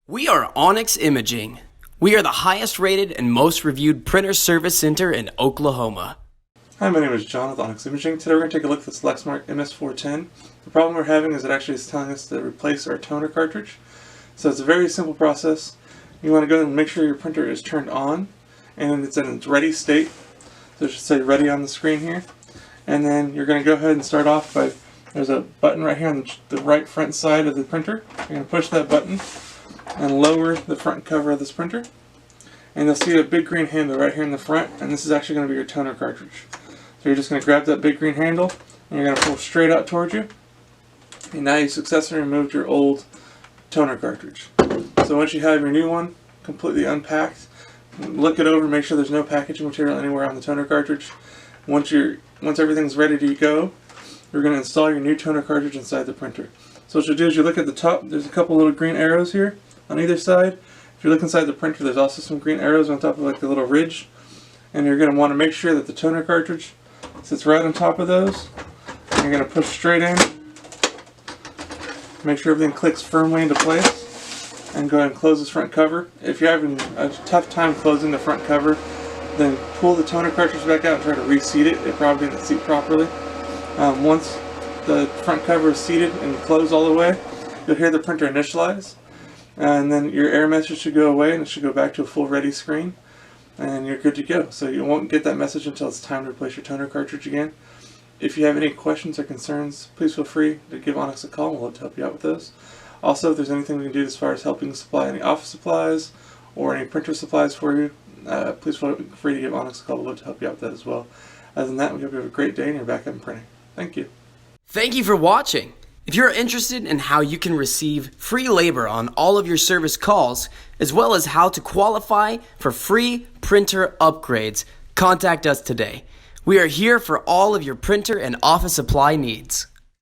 We are Onyx Imaging. We are the highest rated and most reviewed printer service center in Oklahoma. Hi, my name is John with Onyx Imaging. Today we're going to take a look at this Lexmark MS410. The problem we're having is it actually is telling us to replace our toner cartridge. So it's a very simple process. You want to go and make sure your printer is turned on and it's in its ready state. So it should say ready on the screen here. And then you're going to go ahead and start off by, there's a button right here on the right front side of the printer. You're going to push that button and lower the front cover of this printer, and you'll see a big green handle right here in the front, and this is actually going to be your toner cartridge. So you're just going to grab that big green handle and you're going to pull straight out towards you, and now you successfully removed your old toner cartridge. So once you have your new one completely unpacked, look it over, make sure there's no packaging material anywhere on the toner cartridge. Once everything's ready to go, you're going to install your new toner cartridge inside the printer. So what you'll do is you look at the top, there's a couple little green arrows here on either side. If you look inside the printer, there's also some green arrows on top of like the little ridge, and you're going to want to make sure that the toner cartridge sits right on top of those. And you're going to push straight in, make sure everything clicks firmly into place, and go ahead and close this front cover. If you're having a tough time closing the front cover, then pull the toner cartridge back out and try to reseat it. It probably didn't seat properly. Once the front cover is seated and closed all the way, you'll hear the printer initialize. And then your error message should go away and it should go back to a full ready screen, and you're good to go. So you won't get that message until it's time to replace your toner cartridge again. If you have any questions or concerns, please feel free to give Onyx a call. We'll love to help you out with those. Also, if there's anything we can do as far as helping supply any office supplies or any printer supplies for you, please feel free to give Onyx a call. We'll love to help you out with that as well. Other than that, we hope you have a great day and you're back up and printing. Thank you. Thank you for watching. If you're interested in how you can receive free labor on all of your service calls, as well as how to qualify for free printer upgrades, contact us today. We are here for all of your printer and office supply needs.